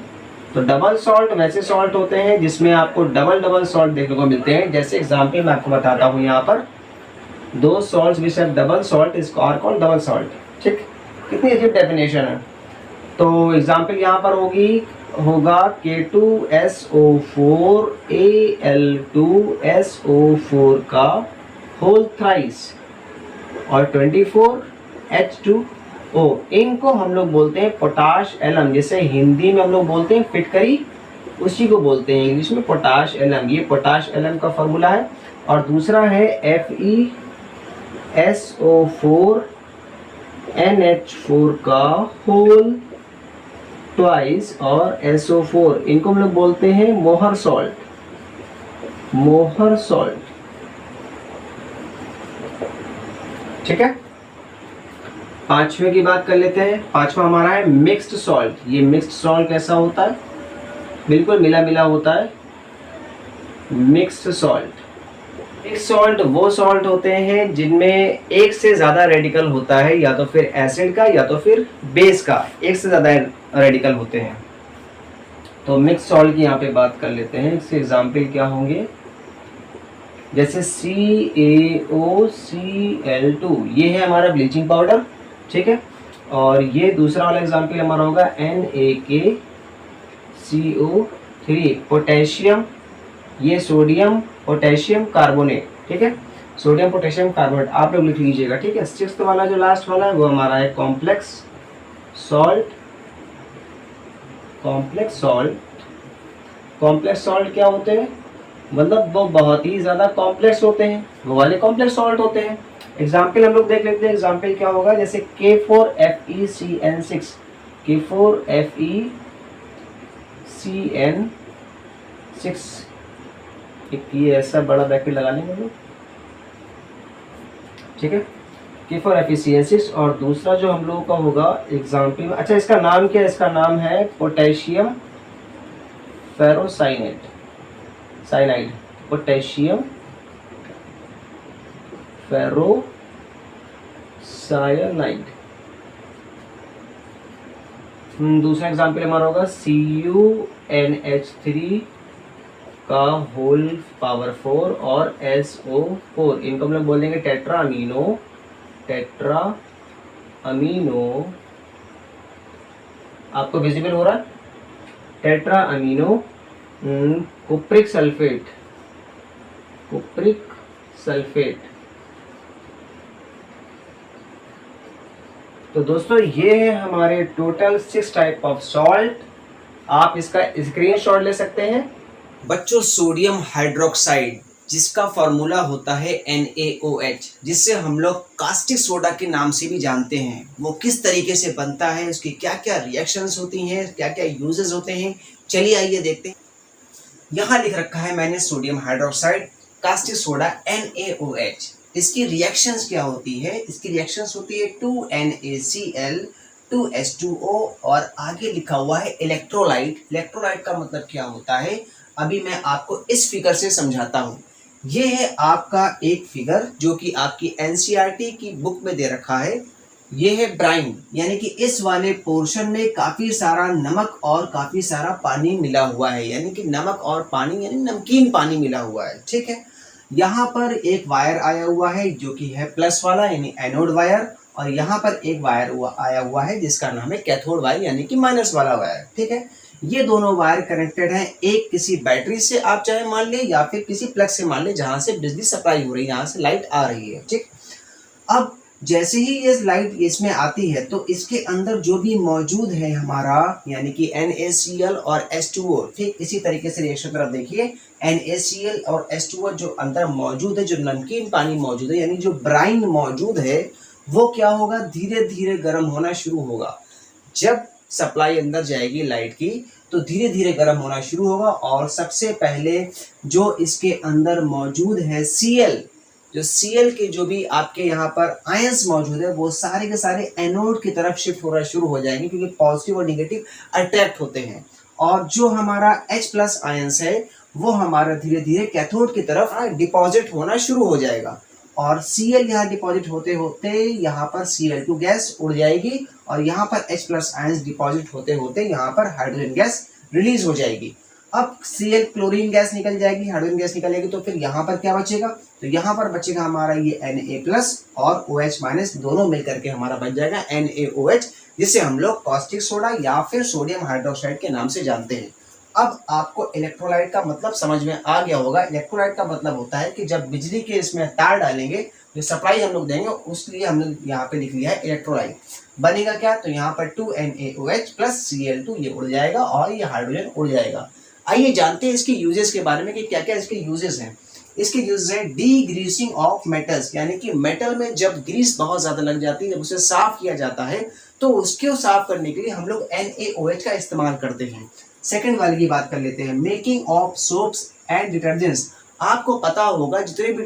तो डबल सॉल्ट वैसे सॉल्ट होते हैं जिसमें आपको डबल सॉल्ट देखने को मिलते हैं। जैसे एग्जाम्पल मैं आपको बताता हूँ यहाँ पर, दो salts which have double salt is are called double salt. ठीक, कितनी अजीब डेफिनेशन है। तो एग्जाम्पल यहाँ पर होगा K2SO4Al2SO4 का होल थ्राइस और 24H2O, इनको हम लोग बोलते हैं पोटाश एलम। जैसे हिंदी में हम लोग बोलते हैं फिटकरी, उसी को बोलते हैं इंग्लिश में पोटाश एलम। ये पोटाश एलम का फॉर्मूला है। और दूसरा है FeSO4NH4 का होल ट्वाइस और SO4, इनको हम लोग बोलते हैं मोहर सॉल्ट, मोहर सॉल्ट। ठीक है, पांचवे की बात कर लेते हैं। पांचवा हमारा है मिक्स्ड सॉल्ट। ये मिक्स्ड सॉल्ट कैसा होता है? बिल्कुल मिला मिला होता है मिक्स्ड सॉल्ट। मिक्स्ड सॉल्ट वो सॉल्ट होते हैं जिनमें एक से ज्यादा रेडिकल होता है, या तो फिर एसिड का या तो फिर बेस का, एक से ज्यादा रेडिकल होते हैं। तो मिक्स्ड सॉल्ट की यहाँ पे बात कर लेते हैं। इसके एग्जाम्पल क्या होंगे? जैसे CaOCl2, ये है हमारा ब्लीचिंग पाउडर। ठीक है, और ये दूसरा वाला एग्जाम्पल हमारा होगा NaKCO3 पोटेशियम, ये सोडियम पोटेशियम कार्बोनेट। ठीक है, सोडियम पोटेशियम कार्बोनेट आप लोग लिख लीजिएगा। ठीक है, सिक्स्थ वाला जो लास्ट वाला है वो हमारा है complex salt. Complex salt, complex salt क्या होते हैं? मतलब वो बहुत ही ज़्यादा कॉम्प्लेक्स होते हैं, वो वाले कॉम्प्लेक्स सॉल्ट होते हैं। एग्जाम्पल हम लोग देख लेते हैं। एग्जाम्पल क्या होगा? जैसे K4FeCN6, K4FeCN6, एक ये ऐसा बड़ा ब्रैकेट लगा लेंगे हम लोग। ठीक है, K4FeCN6। और दूसरा जो हम लोगों का होगा एग्जाम्पल में, अच्छा इसका नाम क्या है? इसका नाम है पोटेशियम फेरोसाइनेट, साइनाइड, पोटेशियम फेरोसायनाइड। दूसरा एग्जाम्पल हमारा होगा CuNH3 का होल पावर 4 और SO4, इनको हम लोग बोल देंगे टेट्रा अमीनो, टेट्रा अमीनो। आपको विजिबल हो रहा है? Tetra amino cupric sulphate, cupric sulphate. तो दोस्तों ये है हमारे टोटल 6 टाइप ऑफ सॉल्ट। आप इसका स्क्रीनशॉट ले सकते हैं। बच्चों, सोडियम हाइड्रोक्साइड जिसका फॉर्मूला होता है NaOH, जिससे हम लोग कास्टिक सोडा के नाम से भी जानते हैं, वो किस तरीके से बनता है, उसकी क्या क्या रिएक्शंस होती हैं, क्या क्या यूजेस होते हैं, चलिए आइए देखते हैं। यहाँ लिख रखा है मैंने sodium hydroxide caustic soda NaOH। इसकी रिएक्शंस क्या होती है? इसकी रिएक्शंस होती है 2NaCl 2H2O, और आगे लिखा हुआ है इलेक्ट्रोलाइट। इलेक्ट्रोलाइट का मतलब क्या होता है अभी मैं आपको इस फिगर से समझाता हूँ। ये है आपका एक फिगर जो कि आपकी NCERT की बुक में दे रखा है। ये है ब्राइन, यानी कि इस वाले पोर्शन में काफी सारा नमक और काफी सारा पानी मिला हुआ है, यानी कि नमक और पानी यानी नमकीन पानी मिला हुआ है। ठीक है, यहाँ पर एक वायर आया हुआ है जो कि है प्लस वाला यानी एनोड वायर, और यहाँ पर एक वायर आया हुआ है जिसका नाम है कैथोड वायर यानी कि माइनस वाला वायर। ठीक है, ये दोनों वायर कनेक्टेड हैं एक किसी बैटरी से, आप चाहे मान ले, या फिर किसी प्लग से मान ले जहां से बिजली सप्लाई हो रही है, यहाँ से लाइट आ रही है। ठीक, अब जैसे ही ये लाइट इसमें आती है तो इसके अंदर जो भी मौजूद है हमारा यानी कि NaCl और H2O, ठीक इसी तरीके से रिएक्शन तरफ देखिए। NaCl और H2O जो अंदर मौजूद है, जो नमकीन पानी मौजूद है यानी जो ब्राइन मौजूद है, वो क्या होगा? धीरे धीरे गर्म होना शुरू होगा। जब सप्लाई अंदर जाएगी लाइट की तो धीरे धीरे गर्म होना शुरू होगा, और सबसे पहले जो इसके अंदर मौजूद है Cl, जो Cl के जो भी आपके यहाँ पर आयंस मौजूद है वो सारे के सारे एनोड की तरफ शिफ्ट होना शुरू हो जाएंगे, क्योंकि पॉजिटिव और निगेटिव अट्रैक्ट होते हैं। और जो हमारा H+ आयंस है वो हमारा धीरे धीरे कैथोड की तरफ डिपॉजिट होना शुरू हो जाएगा, और Cl यहाँ डिपॉजिट होते होते यहाँ पर Cl2 गैस उड़ जाएगी, और यहाँ पर H+ आयंस डिपॉजिट होते होते यहाँ पर हाइड्रोजन गैस रिलीज हो जाएगी। अब Cl क्लोरीन गैस निकल जाएगी, हाइड्रोजन गैस निकलेगी, तो फिर यहाँ पर क्या बचेगा? तो यहाँ पर बचेगा हमारा ये Na+ और OH- दोनों मिलकर के हमारा बन जाएगा NaOH, जिसे हम लोग कॉस्टिक सोडा या फिर सोडियम हाइड्रोक्साइड के नाम से जानते हैं। अब आपको इलेक्ट्रोलाइट का मतलब समझ में आ गया होगा। इलेक्ट्रोलाइट का मतलब होता है कि जब बिजली के इसमें तार डालेंगे, जो सप्लाई हम लोग देंगे, उसलिए हमने यहाँ पे लिख लिया है इलेक्ट्रोलाइट। बनेगा क्या? तो यहाँ पर 2NaOH + Cl2 ये उड़ जाएगा और ये हाइड्रोजन उड़ जाएगा। आइए जानते हैं इसके यूजेस के बारे में कि क्या क्या इसके यूजेस हैं। इसके यूज है डी ग्रीसिंग ऑफ मेटल्स, यानी कि मेटल में जब ग्रीस बहुत ज्यादा लग जाती है, जब उसे साफ किया जाता है तो उसको साफ करने के लिए हम लोग NaOH का इस्तेमाल करते हैं। सेकंड वाले की बात कर लेते हैं, making of soaps and detergents. आपको पता होगा जितने भी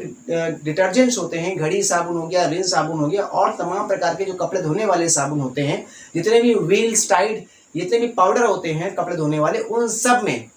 डिटर्जेंट्स होते हैं, घड़ी साबुन हो गया, रिन साबुन हो गया, और तमाम प्रकार के जो कपड़े धोने वाले साबुन होते हैं, जितने भी व्हील्स टाइड, जितने भी पाउडर होते हैं कपड़े धोने वाले, उन सब में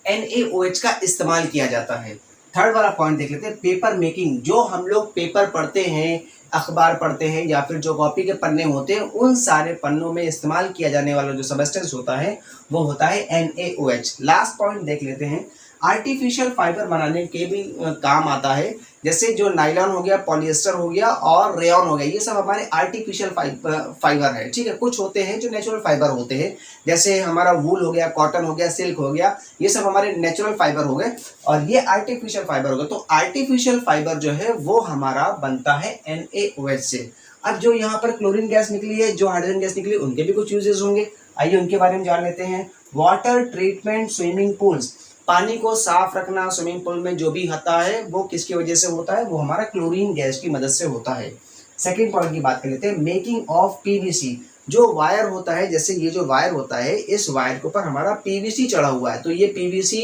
NaOH का इस्तेमाल किया जाता है। थर्ड वाला पॉइंट देख लेते हैं, पेपर मेकिंग। जो हम लोग पेपर पढ़ते हैं, अखबार पढ़ते हैं, या फिर जो कॉपी के पन्ने होते हैं, उन सारे पन्नों में इस्तेमाल किया जाने वाला जो सबस्टेंस होता है वो होता है NaOH। लास्ट पॉइंट देख लेते हैं, आर्टिफिशियल फाइबर बनाने के भी काम आता है, जैसे जो नायलॉन हो गया, पॉलिएस्टर हो गया और रेयॉन हो गया, ये सब हमारे आर्टिफिशियल फाइबर है, ठीक है। कुछ होते हैं जो नेचुरल फाइबर होते हैं, जैसे हमारा वूल हो गया, कॉटन हो गया, सिल्क हो गया, ये सब हमारे नेचुरल फाइबर हो गए, और ये आर्टिफिशियल फाइबर हो गए। तो आर्टिफिशियल फाइबर जो है वो हमारा बनता है NaOH से। अब जो यहाँ पर क्लोरीन गैस निकली है, जो हाइड्रोजन गैस निकली है, उनके भी कुछ यूजेस होंगे, आइए उनके बारे में जान लेते हैं। वाटर ट्रीटमेंट स्विमिंग पूल्स, पानी को साफ रखना स्विमिंग पूल में जो भी होता है वो किसकी वजह से होता है, वो हमारा क्लोरीन गैस की मदद से होता है। सेकंड पॉइंट की बात कर लेते हैं, मेकिंग ऑफ PVC। जो वायर होता है, जैसे ये जो वायर होता है, इस वायर के ऊपर हमारा PVC चढ़ा हुआ है, तो ये PVC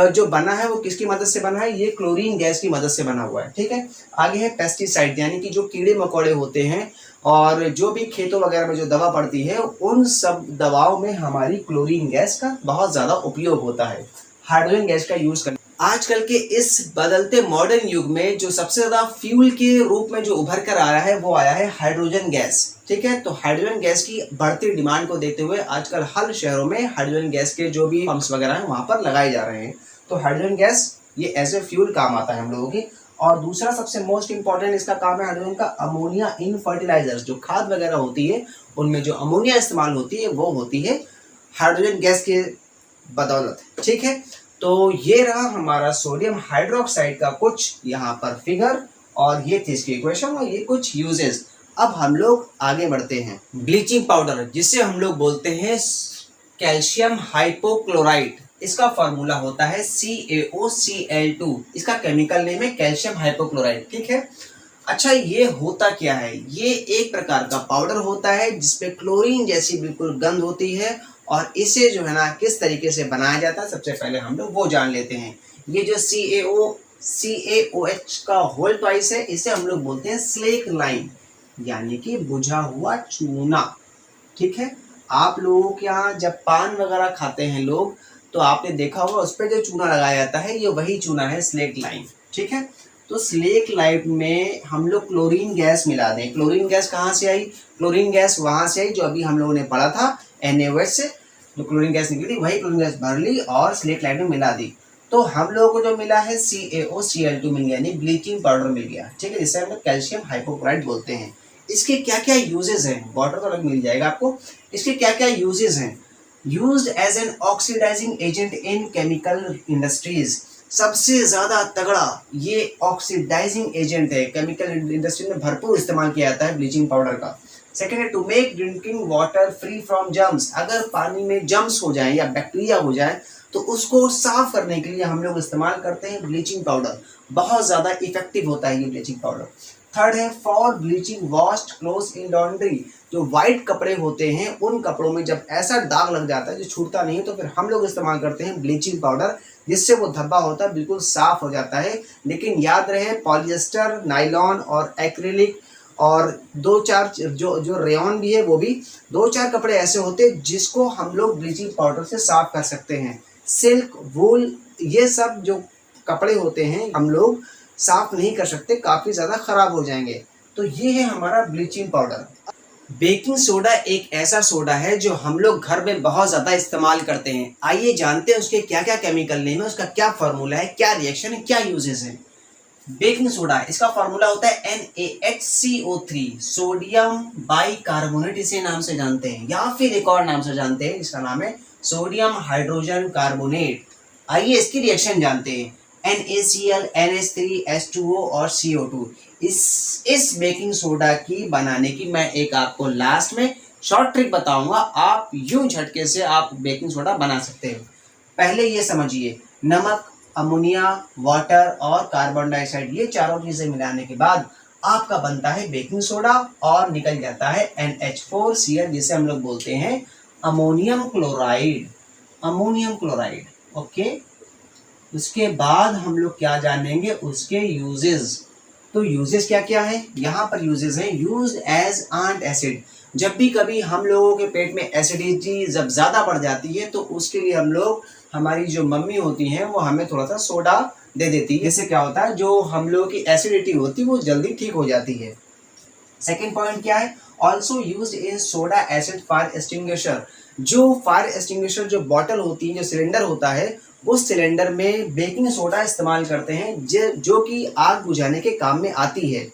जो बना है वो किसकी मदद से बना है, ये क्लोरीन गैस की मदद से बना हुआ है, ठीक है। आगे है पेस्टिसाइड, यानी कि जो कीड़े मकोड़े होते हैं और जो भी खेतों वगैरह में जो दवा पड़ती है, उन सब दवाओं में हमारी क्लोरीन गैस का बहुत ज़्यादा उपयोग होता है। हाइड्रोजन गैस का यूज करना, आजकल के इस बदलते मॉडर्न युग में जो सबसे ज्यादा फ्यूल के रूप में जो उभर कर आया है वो आया है हाइड्रोजन गैस, ठीक है। तो हाइड्रोजन गैस की बढ़ती डिमांड को देखते हुए आजकल हर शहरों में हाइड्रोजन गैस के जो भी पंप्स वगैरह हैं वहां पर लगाए जा रहे हैं। तो हाइड्रोजन गैस ये एज ए फ्यूल काम आता है हम लोगों की। और दूसरा सबसे मोस्ट इंपॉर्टेंट इसका काम है हाइड्रोजन का, अमोनिया इन फर्टिलाइजर्स। जो खाद वगैरह होती है उनमें जो अमोनिया इस्तेमाल होती है वो होती है हाइड्रोजन गैस के बदौलत, ठीक है। तो ये रहा हमारा सोडियम हाइड्रोक्साइड का कुछ यहाँ पर फिगर, और ये थी इसकी इक्वेशन और ये कुछ यूजेस। अब हम लोग आगे बढ़ते हैं, ब्लीचिंग पाउडर जिसे हम लोग बोलते हैं कैल्शियम हाइपोक्लोराइड। इसका फॉर्मूला होता है CaOCl2। इसका केमिकल नेम है कैल्शियम हाइपोक्लोराइड, ठीक है। अच्छा, ये होता क्या है, ये एक प्रकार का पाउडर होता है जिसपे क्लोरीन जैसी बिल्कुल गंध होती है, और इसे जो है ना किस तरीके से बनाया जाता है सबसे पहले हम लोग वो जान लेते हैं। ये जो CaOH का होल ट्वाइस है, इसे हम लोग बोलते हैं स्लेक लाइम, यानी कि बुझा हुआ चूना, ठीक है। आप लोगों के यहाँ जब पान वगैरह खाते हैं लोग, तो आपने देखा होगा उस पर जो चूना लगाया जाता है, ये वही चूना है, स्लेक लाइम, ठीक है। तो स्लेक लाइम में हम लोग क्लोरीन गैस मिला दें। क्लोरीन गैस कहाँ से आई, क्लोरीन गैस वहां से आई जो अभी हम लोगों ने पढ़ा था NaOH से, जो क्लोरीन गैस निकली वही क्लोरीन गैस भर ली और स्लेक लाइम में मिला दी, तो हम लोगों को जो मिला है CaOCl2 मिल गया, यानी ब्लीचिंग पाउडर मिल गया, ठीक है, जिसे हम लोग कैल्शियम हाइपोक्लोराइड बोलते हैं। इसके क्या क्या यूजेस हैं, वाटर तो अलग मिल जाएगा आपको, इसके क्या क्या यूजेस हैं। Used as an oxidizing agent in chemical industries. सबसे ज्यादा तगड़ा ये ऑक्सीडाइजिंग एजेंट है, केमिकल इंडस्ट्री में भरपूर इस्तेमाल किया जाता है ब्लीचिंग पाउडर का। सेकेंड है to make drinking water free from germs. अगर पानी में जर्म्स हो जाए या बैक्टीरिया हो जाए तो उसको साफ करने के लिए हम लोग इस्तेमाल करते हैं ब्लीचिंग पाउडर। बहुत ज़्यादा इफेक्टिव होता है ये ब्लीचिंग पाउडर। थर्ड है for bleaching washed clothes in laundry. जो वाइट कपड़े होते हैं उन कपड़ों में जब ऐसा दाग लग जाता है जो छूटता नहीं है, तो फिर हम लोग इस्तेमाल करते हैं ब्लीचिंग पाउडर, जिससे वो धब्बा होता है बिल्कुल साफ हो जाता है। लेकिन याद रहे पॉलिएस्टर, नायलॉन और एक्रिलिक और दो चार जो रेयॉन भी है, वो भी दो चार कपड़े ऐसे होते हैं जिसको हम लोग ब्लीचिंग पाउडर से साफ कर सकते हैं। सिल्क, वूल, ये सब जो कपड़े होते हैं हम लोग साफ नहीं कर सकते, काफ़ी ज़्यादा ख़राब हो जाएंगे। तो ये है हमारा ब्लीचिंग पाउडर। बेकिंग सोडा एक ऐसा सोडा है जो हम लोग घर में बहुत ज़्यादा इस्तेमाल करते हैं। आइए जानते हैं उसके क्या क्या केमिकल नेम है, उसका क्या फार्मूला है, क्या रिएक्शन है, क्या यूजेस है। बेकिंग सोडा, इसका फार्मूला होता है NaHCO3, सोडियम बाइकार्बोनेट इसे नाम से जानते हैं, या फिर एक और नाम से जानते हैं, इसका नाम है सोडियम हाइड्रोजन कार्बोनेट। आइए इसकी रिएक्शन जानते हैं। NaCl, NH3, H2O और CO2। इस बेकिंग सोडा की बनाने की मैं एक आपको लास्ट में शॉर्ट ट्रिक बताऊंगा, आप यूं झटके से आप बेकिंग सोडा बना सकते हो। पहले ये समझिए, नमक, अमोनिया, वाटर और कार्बन डाइऑक्साइड, ये चारों चीजें मिलाने के बाद आपका बनता है बेकिंग सोडा और निकल जाता है NH4Cl, जिसे हम लोग बोलते हैं ammonium chloride. Ammonium chloride, okay. उसके बाद हम लोग क्या जानेंगे, उसके यूजेस। तो यूजेस क्या क्या है, यहाँ पर यूजेस है यूज्ड एज एंट एसिड। जब भी कभी हम लोगों के पेट में एसिडिटी जब ज़्यादा बढ़ जाती है तो उसके लिए हम लोग, हमारी जो मम्मी होती हैं वो हमें थोड़ा सा सोडा दे देती है। इससे क्या होता है, जो हम लोगों की एसिडिटी होती है वो जल्दी ठीक हो जाती है। सेकेंड पॉइंट क्या है, also use in soda acid fire extinguisher. जो फायर एक्सटिंग्विशर जो बॉटल होती है, जो सिलेंडर होता है, उस सिलेंडर में बेकिंग सोडा इस्तेमाल करते हैं जो कि आग बुझाने के काम में आती है।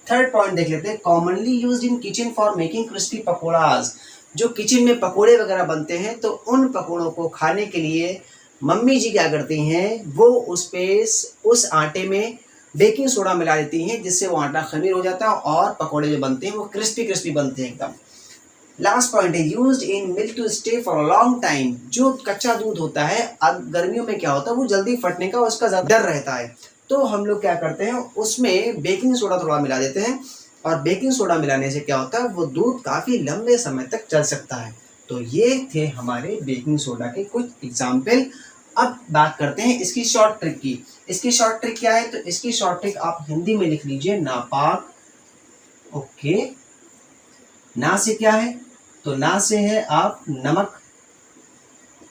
थर्ड पॉइंट देख लेते हैं, commonly used in kitchen for making crispy pakoras. जो किचन में पकोड़े वगैरह बनते हैं तो उन पकोड़ों को खाने के लिए मम्मी जी क्या करती हैं, वो उस आटे में बेकिंग सोडा मिला देती हैं, जिससे वो आटा खमीर हो जाता है और पकोड़े जो बनते हैं वो क्रिस्पी क्रिस्पी बनते हैं एकदम। लास्ट पॉइंट है, used in milk to stay for a long time. जो कच्चा दूध होता है, अब गर्मियों में क्या होता है, वो जल्दी फटने का उसका ज्यादा डर रहता है, तो हम लोग क्या करते हैं, उसमें बेकिंग सोडा थोड़ा मिला देते हैं, और बेकिंग सोडा मिलाने से क्या होता है, वो दूध काफी लंबे समय तक चल सकता है। तो ये थे हमारे बेकिंग सोडा के कुछ एग्जाम्पल। अब बात करते हैं इसकी शॉर्ट ट्रिक की। इसकी शॉर्ट ट्रिक क्या है, तो इसकी शॉर्ट ट्रिक आप हिंदी में लिख लीजिए, नापाक। ओके, ना से क्या है, तो ना से है आप नमक,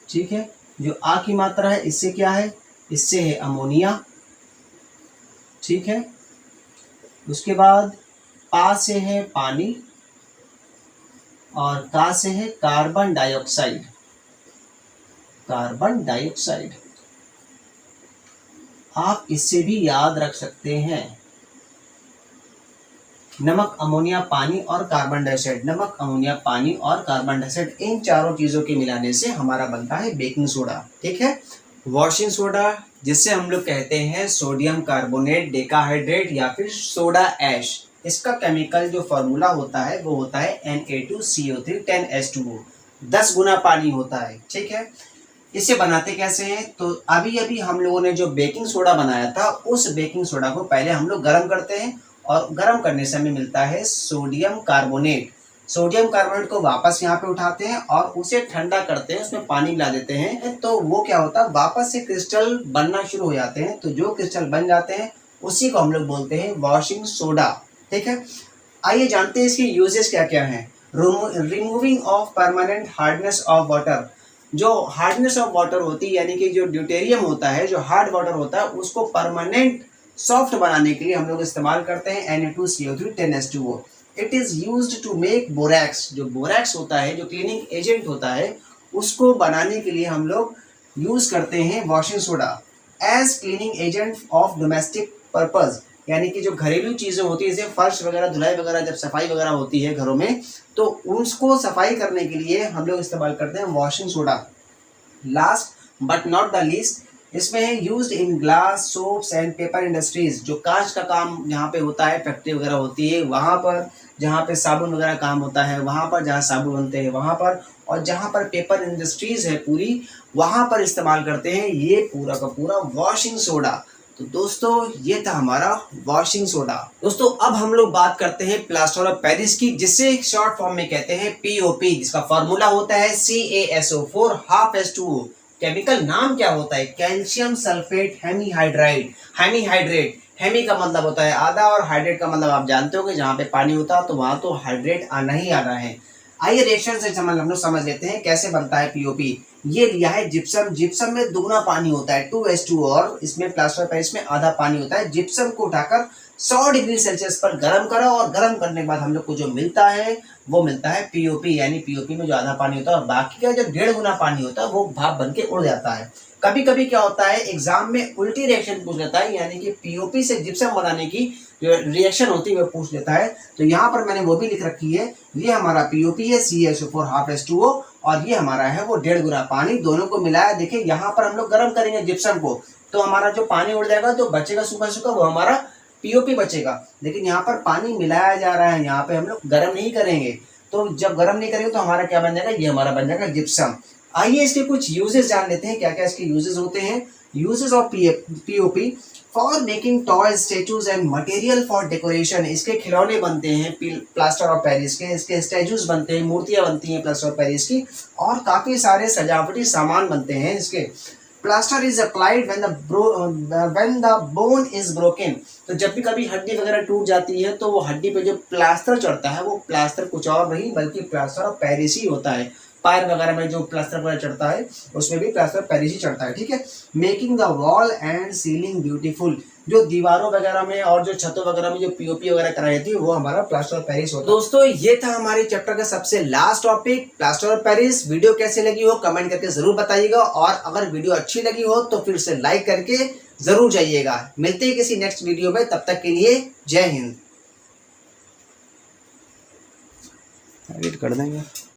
ठीक है। जो आ की मात्रा है, इससे क्या है, इससे है अमोनिया, ठीक है। उसके बाद पा से है पानी, और का से है कार्बन डाइऑक्साइड। कार्बन डाइऑक्साइड आप इससे भी याद रख सकते हैं, नमक, अमोनिया, पानी और कार्बन डाइऑक्साइड। नमक, अमोनिया, पानी और कार्बन डाइऑक्साइड, इन चारों चीजों के मिलाने से हमारा बनता है बेकिंग सोडा, ठीक है। वॉशिंग सोडा, जिससे हम लोग कहते हैं सोडियम कार्बोनेट डेकाहाइड्रेट या फिर सोडा ऐश, इसका केमिकल जो फॉर्मूला होता है वो होता है Na2CO3 10H2O, 10 गुना पानी होता है, ठीक है। इसे बनाते कैसे हैं, तो अभी हम लोगों ने जो बेकिंग सोडा बनाया था, उस बेकिंग सोडा को पहले हम लोग गर्म करते हैं, और गर्म करने से हमें मिलता है सोडियम कार्बोनेट। सोडियम कार्बोनेट को वापस यहाँ पे उठाते हैं और उसे ठंडा करते हैं, उसमें पानी मिला देते हैं, तो वो क्या होता है, वापस से क्रिस्टल बनना शुरू हो जाते हैं। तो जो क्रिस्टल बन जाते हैं उसी को हम लोग बोलते हैं वॉशिंग सोडा, ठीक है। आइए जानते हैं इसके यूजेस क्या क्या हैं। Removing of permanent hardness of water. जो हार्डनेस ऑफ वाटर होती है, यानी कि जो ड्यूटेरियम होता है, जो हार्ड वाटर होता है, उसको परमानेंट सॉफ्ट बनाने के लिए हम लोग इस्तेमाल करते हैं Na2CO3 10H2O। It is used to make borax. जो बोरैक्स होता है, जो क्लीनिंग एजेंट होता है, उसको बनाने के लिए हम लोग यूज करते हैं washing soda as cleaning agent of domestic purpose. यानी कि जो घरेलू चीजें होती है, जैसे फर्श वगैरह, धुलाई वगैरह, जब सफाई वगैरह होती है घरों में, तो उसको सफाई करने के लिए हम लोग इस्तेमाल करते हैं washing soda. Last but not the least, इसमें है used in glass, soaps and paper industries. जो कांच का काम यहाँ पे होता है, फैक्ट्री वगैरह होती है, वहाँ पर जहाँ पे साबुन वगैरह काम होता है, वहाँ पर जहाँ साबुन बनते हैं वहाँ पर, और जहाँ पर पेपर इंडस्ट्रीज है पूरी, वहाँ पर इस्तेमाल करते हैं ये पूरा का पूरा वॉशिंग सोडा। तो दोस्तों ये था हमारा वॉशिंग सोडा। दोस्तों अब हम लोग बात करते हैं प्लास्टर ऑफ पेरिस की, जिससे शॉर्ट फॉर्म में कहते हैं POP, जिसका फॉर्मूला होता है CaSO4 हाफ H2O। केमिकल नाम क्या होता है, कैल्शियम सल्फेट हेमीहाइड्राइड। हेमीहाइड्रेट, हेमी का मतलब होता है आधा, और हाइड्रेट का मतलब आप जानते हो कि जहाँ पे पानी होता है तो वहां तो हाइड्रेट आना ही आना है। आइए रिएक्शन से हम लोग समझ लेते हैं कैसे बनता है POP। ये लिया है जिप्सम। जिप्सम में दुगना पानी होता है 2H2O, और इसमें प्लास्टर ऑफ पेरिस में आधा पानी होता है। जिप्सम को उठाकर 100 डिग्री सेल्सियस पर गर्म करो, और गर्म करने के बाद हम लोग को जो मिलता है वो मिलता है POP। यानी POP में जो आधा पानी होता है और बाकी का जो 1.5 गुना पानी होता है वो भाप बन के उड़ जाता है। कभी कभी क्या होता है, एग्जाम में उल्टी रिएक्शन पूछ लेता है, यानी कि POP से जिप्सम बनाने की जो रिएक्शन होती है वो पूछ लेता है। तो यहाँ पर मैंने वो भी लिख रखी है, ये हमारा POP है CaSO4 हाफ H2O, और ये हमारा है वो 1.5 गुना पानी। दोनों को मिलाया, देखिए यहाँ पर हम लोग गर्म करेंगे जिप्सम को, तो हमारा जो पानी उड़ जाएगा, जो बचेगा सूखा सूखा, वो हमारा POP बचेगा। लेकिन यहाँ पर पानी मिलाया जा रहा है, यहाँ पे हम लोग गर्म नहीं करेंगे, तो जब गर्म नहीं करेंगे तो हमारा क्या बन जाएगा, ये हमारा बन जाएगा जिप्सम। आइए इसके कुछ यूजेस जान लेते हैं, क्या क्या इसके यूजेस होते हैं। Uses of POP for making toy statues and material for decoration. इसके खिलौने बनते हैं प्लास्टर ऑफ पेरिस के, इसके स्टैचूज बनते हैं, मूर्तियां बनती हैं प्लास्टर ऑफ पेरिस की, और काफ़ी सारे सजावटी सामान बनते हैं इसके। Plaster is applied when the bone is broken. तो जब भी कभी हड्डी वगैरह टूट जाती है तो वो हड्डी पे जो प्लास्टर चढ़ता है वो प्लास्टर कुछ और नहीं बल्कि प्लास्टर ऑफ पेरिस ही होता है। पैर वगैरह में जो प्लास्टर वगैरह चढ़ता है उसमें भी प्लास्टर पेरिस ही चढ़ता है, ठीक है। Making the wall and ceiling beautiful. जो दीवारों वगैरह में और जो छतों वगैरह में जो पीओपी वगैरह कराई थी वो हमारा प्लास्टर ऑफ पेरिस होता है। दोस्तों ये था हमारे चैप्टर का सबसे last topic, plaster of Paris. Video कैसे लगी हो कमेंट करके जरूर बताइएगा, और अगर वीडियो अच्छी लगी हो तो फिर से लाइक करके जरूर जाइएगा। मिलते हैं किसी नेक्स्ट वीडियो में, तब तक के लिए जय हिंद। एडिट कर देंगे।